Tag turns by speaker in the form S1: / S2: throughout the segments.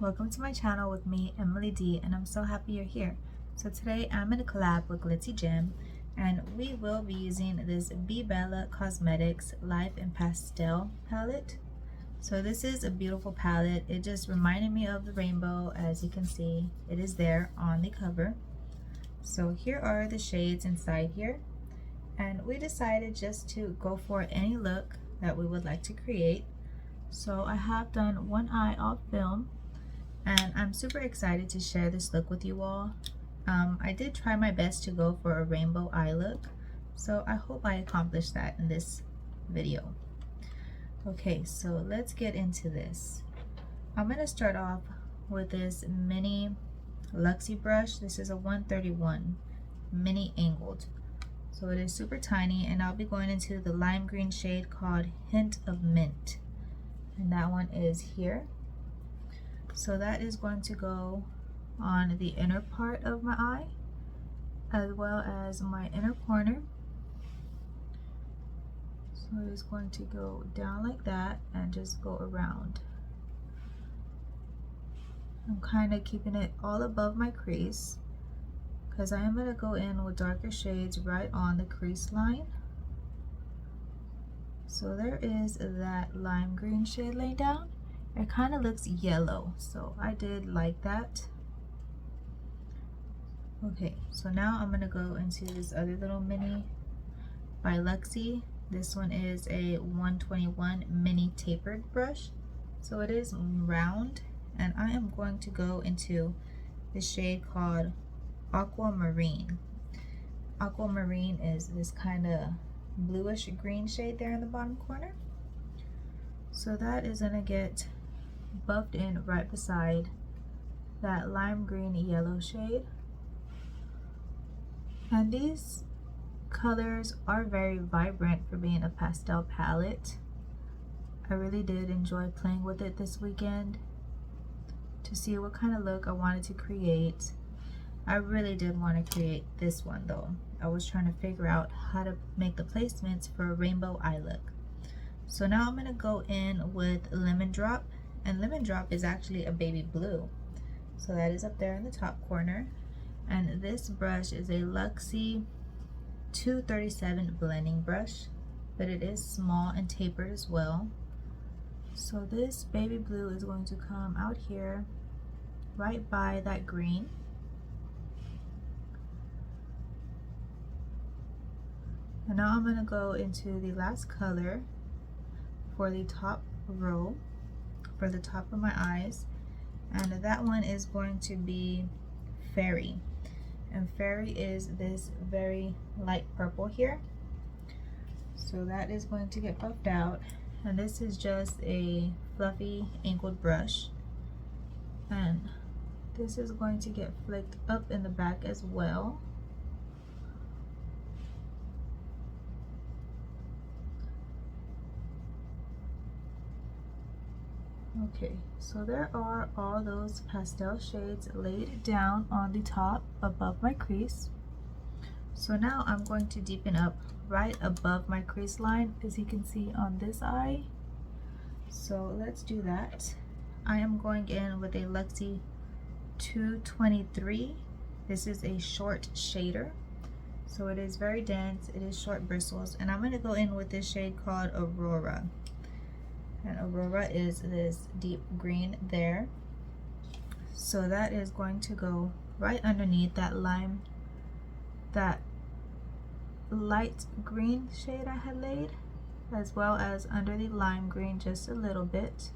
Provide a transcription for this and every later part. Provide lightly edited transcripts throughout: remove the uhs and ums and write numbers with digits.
S1: Welcome to my channel with me, Emily D, and I'm so happy you're here. So today I'm in a collab with Glitzzy Gem, and we will be using this Be Bella Cosmetics Life in Pastel palette. So this is a beautiful palette. It just reminded me of the rainbow. As you can see, it is there on the cover. So here are the shades inside here, and we decided just to go for any look that we would like to create. So I have done one eye off film, and I'm super excited to share this look with you all. I did try my best to go for a rainbow eye look, so I hope I accomplished that in this video. Okay, so let's get into this. I'm going to start off with this mini LiQWYD brush. This is a 131 mini angled. So it is super tiny, and I'll be going into the lime green shade called Hint of Mint. And that one is here. So that is going to go on the inner part of my eye as well as my inner corner. So it is going to go down like that and just go around. I'm kind of keeping it all above my crease because I am going to go in with darker shades right on the crease line. So there is that lime green shade laid down. It kind of looks yellow, so I did like that. Okay, so now I'm going to go into this other little mini by LiQWYD. This one is a 121 mini tapered brush. So it is round, and I am going to go into the shade called Aquamarine. Aquamarine is this kind of bluish green shade there in the bottom corner. So that is going to get buffed in right beside that lime green yellow shade. And these colors are very vibrant for being a pastel palette. I really did enjoy playing with it this weekend to see what kind of look I wanted to create. I really did want to create this one though. I was trying to figure out how to make the placements for a rainbow eye look. So now I'm going to go in with Lemon Drop, and Lemon Drop is actually a baby blue. So that is up there in the top corner. And this brush is a LiQWYD 237 blending brush, but it is small and tapered as well. So this baby blue is going to come out here right by that green. And now I'm going to go into the last color for the top row, for the top of my eyes, and that one is going to be Fairy. And Fairy is this very light purple here. So that is going to get buffed out, and this is just a fluffy angled brush, and this is going to get flicked up in the back as well. Okay, so there are all those pastel shades laid down on the top above my crease. So now I'm going to deepen up right above my crease line, as you can see on this eye. So let's do that. I am going in with a LiQWYD 223. This is a short shader. So it is very dense, it is short bristles, and I'm going to go in with this shade called Aurora. And Aurora is this deep green there. So that is going to go right underneath that lime, that light green shade I had laid, as well as under the lime green just a little bit.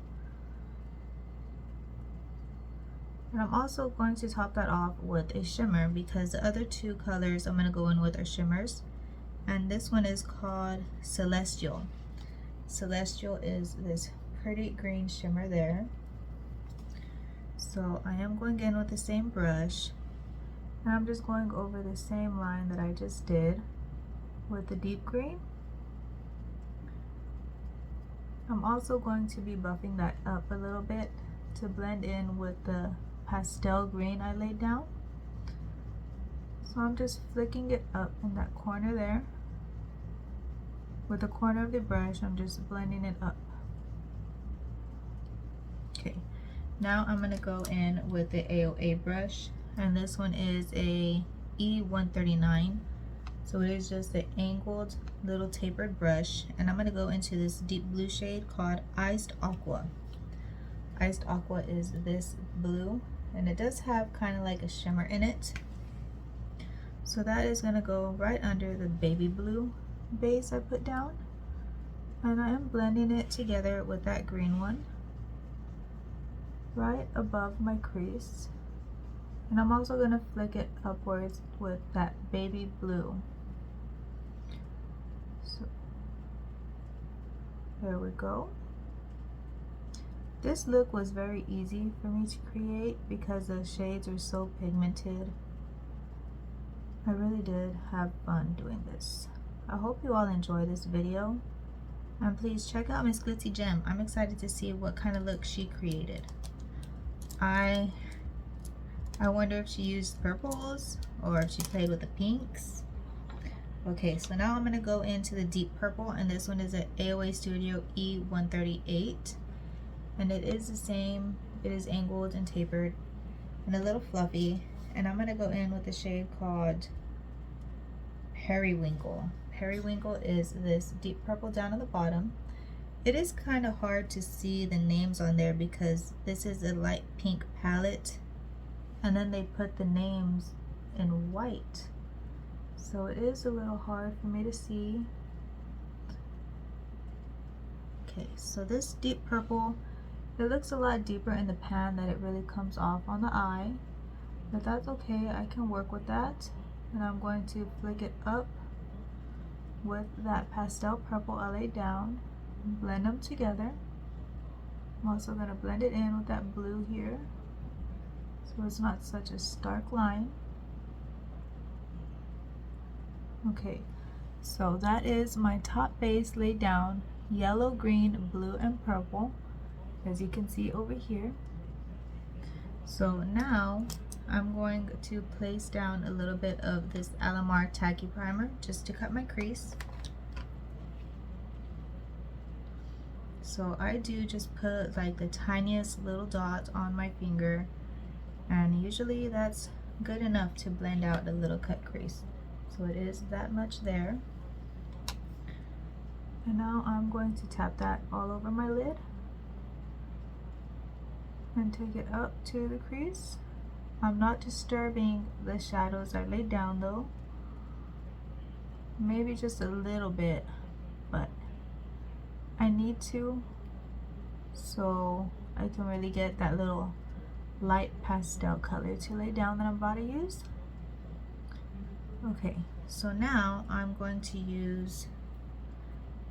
S1: And I'm also going to top that off with a shimmer, because the other two colors I'm going to go in with are shimmers. And this one is called Celestial. Celestial is this pretty green shimmer there. So I am going in with the same brush, and I'm just going over the same line that I just did with the deep green. I'm also going to be buffing that up a little bit to blend in with the pastel green I laid down. So I'm just flicking it up in that corner there. With the corner of the brush, I'm just blending it up. Okay, Now I'm gonna go in with the AOA brush, and this one is a E139. So it is just an angled little tapered brush, and I'm gonna go into this deep blue shade called Iced Aqua. Iced Aqua is this blue, and it does have kind of like a shimmer in it. So that is gonna go right under the baby blue base I put down, and I am blending it together with that green one right above my crease. And I'm also gonna flick it upwards with that baby blue. So there we go. This look was very easy for me to create because the shades are so pigmented. I really did have fun doing this. I hope you all enjoy this video, and please check out Miss Glitzzy Gem. I'm excited to see what kind of look she created. I wonder if she used purples or if she played with the pinks. Okay, so now I'm gonna go into the deep purple, and this one is an AOA Studio E138, and it is the same. It is angled and tapered and a little fluffy, and I'm gonna go in with a shade called Periwinkle. Periwinkle is this deep purple down at the bottom. It is kind of hard to see the names on there because this is a light pink palette, and then they put the names in white. So it is a little hard for me to see. Okay, so this deep purple, it looks a lot deeper in the pan that it really comes off on the eye, but that's okay, I can work with that. And I'm going to flick it up with that pastel purple I laid down, blend them together. I'm also going to blend it in with that blue here, so it's not such a stark line. Okay, so that is my top base laid down, yellow, green, blue, and purple, as you can see over here. So now I'm going to place down a little bit of this Alamar Tacky Primer just to cut my crease. So I do just put like the tiniest little dot on my finger, and usually that's good enough to blend out the little cut crease. So it is that much there. And now I'm going to tap that all over my lid and take it up to the crease. I'm not disturbing the shadows I laid down though. Maybe just a little bit, but I need to, so I can really get that little light pastel color to lay down that I'm about to use. Okay, so now I'm going to use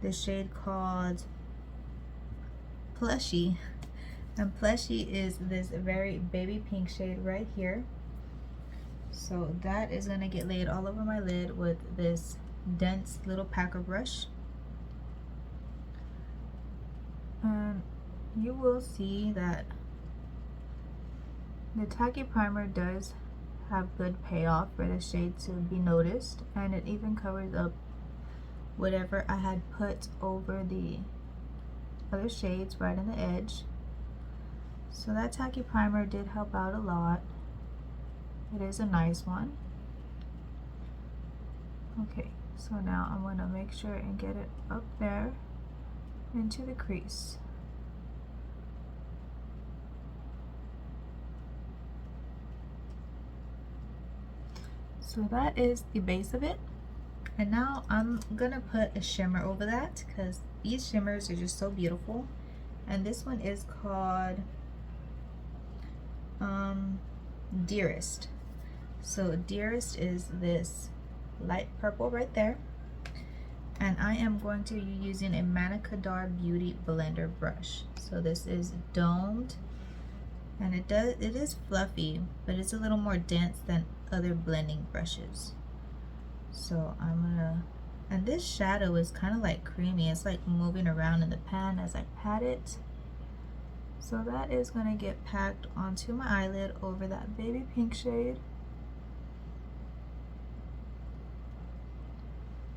S1: the shade called Plushy. And Plushy is this very baby pink shade right here. So that is going to get laid all over my lid with this dense little packer brush. And you will see that the tacky primer does have good payoff for the shade to be noticed, and it even covers up whatever I had put over the other shades right in the edge. So that tacky primer did help out a lot. It is a nice one. Okay, so now I'm going to make sure and get it up there into the crease. So that is the base of it. And now I'm gonna put a shimmer over that because these shimmers are just so beautiful. And this one is called Dearest. So Dearest is this light purple right there. And I am going to be using a Manicadar Beauty Blender brush. So this is domed, and it is fluffy, but it's a little more dense than other blending brushes. So I'm gonna, and this shadow is kind of like creamy. It's like moving around in the pan as I pat it. So that is gonna get packed onto my eyelid over that baby pink shade.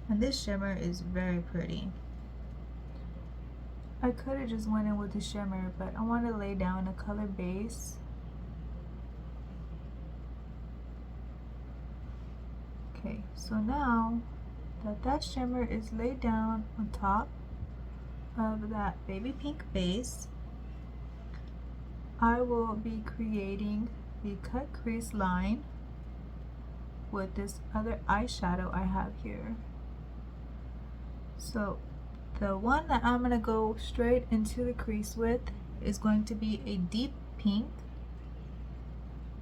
S1: And this shimmer is very pretty. I could have just went in with the shimmer, but I want to lay down a color base. Okay, so now that that shimmer is laid down on top of that baby pink base, I will be creating the cut crease line with this other eyeshadow I have here. So the one that I'm going to go straight into the crease with is going to be a deep pink,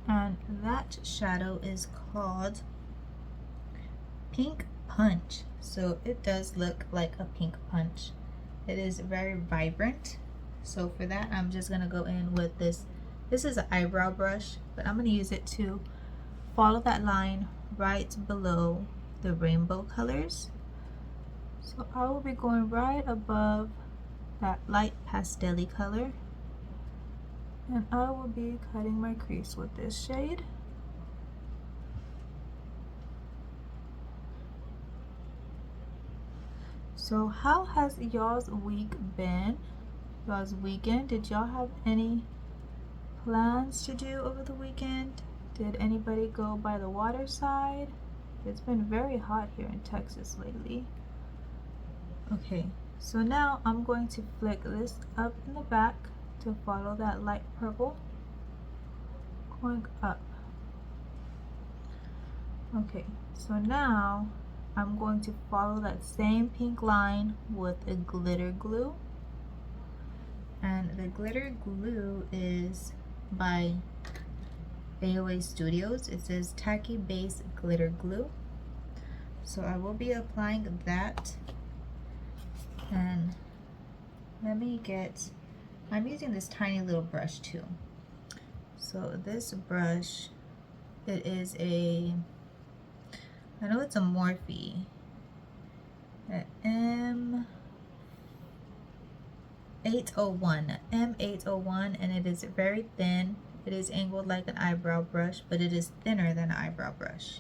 S1: and that shadow is called Pink Punch. So it does look like a pink punch. It is very vibrant. So for that, I'm just going to go in with this. This is an eyebrow brush, but I'm going to use it to follow that line right below the rainbow colors. So I will be going right above that light pastel-y color, and I will be cutting my crease with this shade. So how has y'all's week been? Y'all's weekend? Did y'all have any plans to do over the weekend? Did anybody go by the water side? It's been very hot here in Texas lately. Okay, so now I'm going to flick this up in the back to follow that light purple going up. Okay, so now I'm going to follow that same pink line with a glitter glue, and the glitter glue is by AOA Studios. It says Tacky Base Glitter Glue. So I will be applying that, and let me get, I'm using this tiny little brush too. So this brush, it is a, I know it's a Morphe, M801, and it is very thin. It is angled like an eyebrow brush, but it is thinner than an eyebrow brush.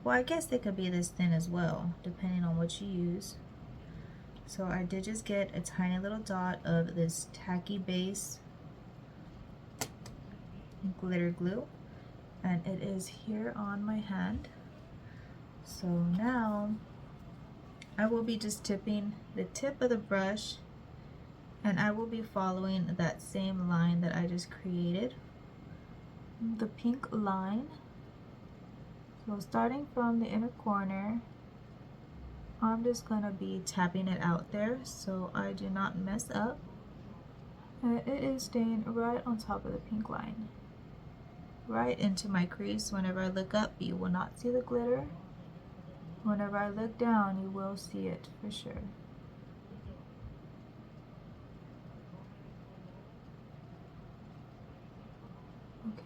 S1: Well, I guess they could be this thin as well, depending on what you use. So I did just get a tiny little dot of this Tacky Base glitter glue, and it is here on my hand. So now I will be just tipping the tip of the brush, and I will be following that same line that I just created, the pink line. So starting from the inner corner, I'm just going to be tapping it out there so I do not mess up. And it is staying right on top of the pink line, right into my crease. Whenever I look up, you will not see the glitter. Whenever I look down, you will see it for sure.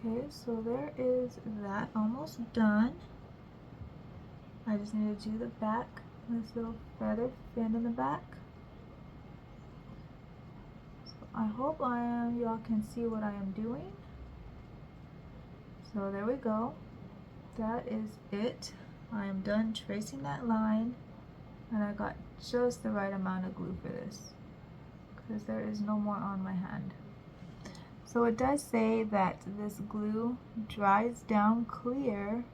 S1: Okay, so there is that almost done. I just need to do the back, this little feather fin in the back. So I hope y'all can see what I am doing. So there we go. That is it. I am done tracing that line, and I got just the right amount of glue for this because there is no more on my hand. So it does say that this glue dries down clear,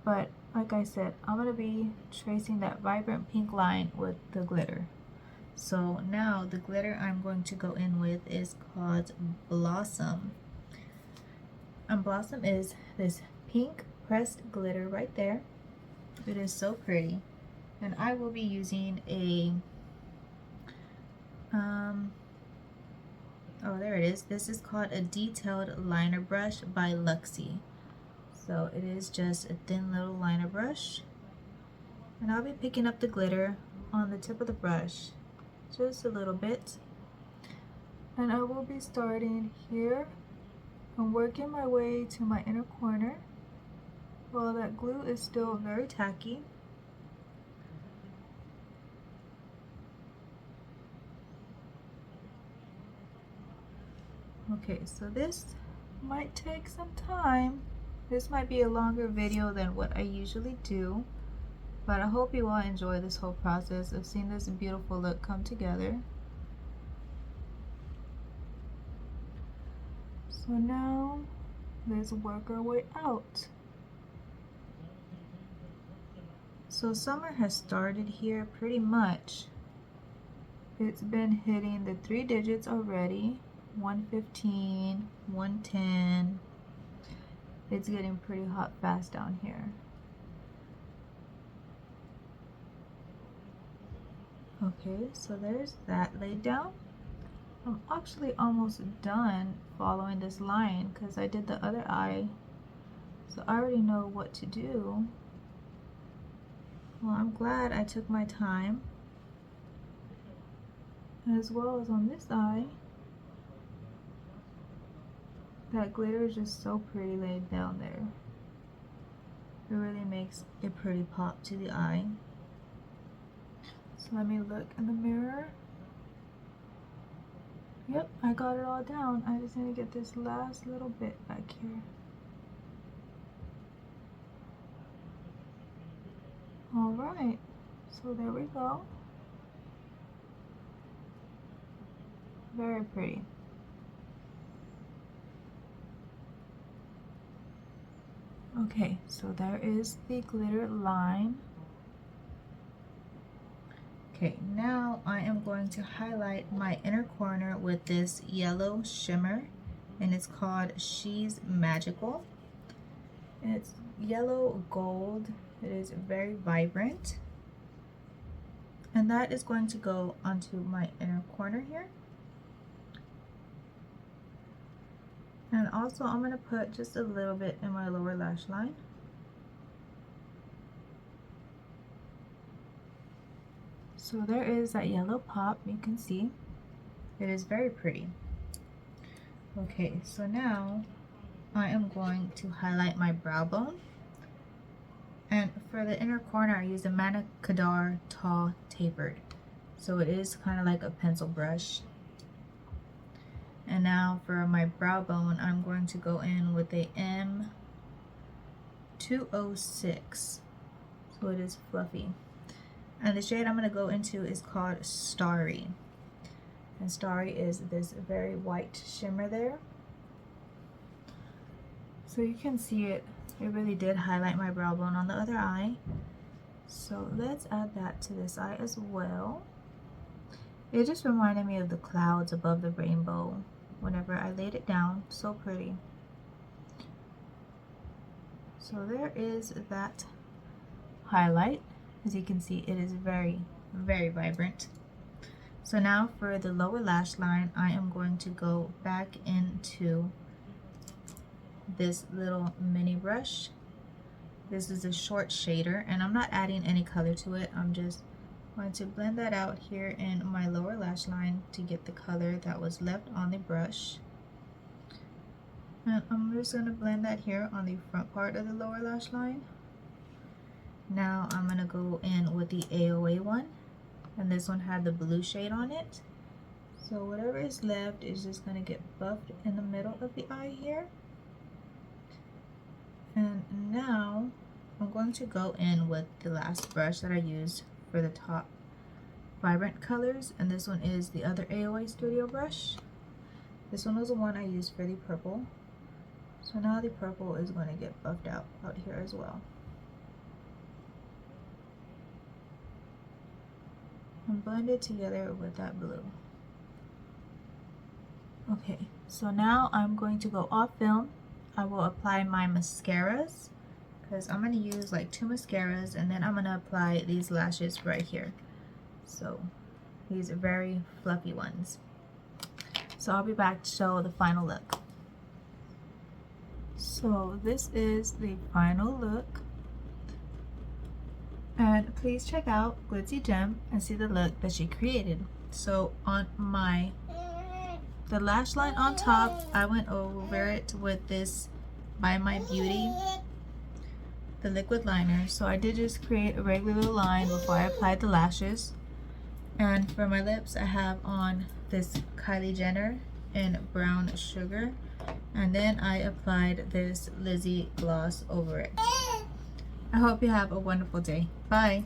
S1: but like I said, I'm going to be tracing that vibrant pink line with the glitter. So now the glitter I'm going to go in with is called Blossom. And Blossom is this pink pressed glitter right there. It is so pretty. And I will be using a oh, there it is. This is called a detailed liner brush by LiQWYD. So it is just a thin little liner brush. And I'll be picking up the glitter on the tip of the brush, just a little bit. And I will be starting here and working my way to my inner corner while that glue is still very tacky. Okay, so this might take some time. This might be a longer video than what I usually do, but I hope you all enjoy this whole process of seeing this beautiful look come together. So now let's work our way out. So summer has started here pretty much. It's been hitting the 3 digits already. 115, 110. It's getting pretty hot fast down here. Okay, so there's that laid down. I'm actually almost done following this line because I did the other eye. So I already know what to do. Well, I'm glad I took my time. As well as on this eye. That glitter is just so pretty laid down there. It really makes a pretty pop to the eye. So let me look in the mirror. Yep, I got it all down. I just need to get this last little bit back here. Alright, so there we go. Very pretty. Okay, so there is the glitter line. Okay, now I am going to highlight my inner corner with this yellow shimmer, and it's called She's Magical. It's yellow gold. It is very vibrant. And that is going to go onto my inner corner here. And also I'm going to put just a little bit in my lower lash line. So there is that yellow pop, you can see. It is very pretty. Okay, so now I am going to highlight my brow bone. And for the inner corner, I use a Manicadar Tall Tapered. So it is kind of like a pencil brush. And now for my brow bone, I'm going to go in with a M206. So it is fluffy. And the shade I'm going to go into is called Starry. And Starry is this very white shimmer there. So you can see it really did highlight my brow bone on the other eye. So let's add that to this eye as well. It just reminded me of the clouds above the rainbow whenever I laid it down. So pretty. So there is that highlight. As you can see, it is very, very vibrant. So now for the lower lash line, I am going to go back into this little mini brush. This is a short shader, and I'm not adding any color to it. I'm just going to blend that out here in my lower lash line to get the color that was left on the brush. And I'm just going to blend that here on the front part of the lower lash line. Now I'm going to go in with the AOA one, and this one had the blue shade on it. So whatever is left is just going to get buffed in the middle of the eye here. And now I'm going to go in with the last brush that I used for the top vibrant colors, and this one is the other AOA Studio brush. This one was the one I used for the purple. So now the purple is going to get buffed out here as well. And blend it together with that blue. Okay, so now I'm going to go off film. I will apply my mascaras because I'm going to use like 2 mascaras, and then I'm going to apply these lashes right here. So these are very fluffy ones. So I'll be back to show the final look. So this is the final look. And please check out Glitzzy Gem and see the look that she created. So on the lash line on top, I went over it with this By My Beauty, the liquid liner. So I did just create a regular little line before I applied the lashes. And for my lips, I have on this Kylie Jenner in Brown Sugar. And then I applied this Lizzie gloss over it. I hope you have a wonderful day. Bye.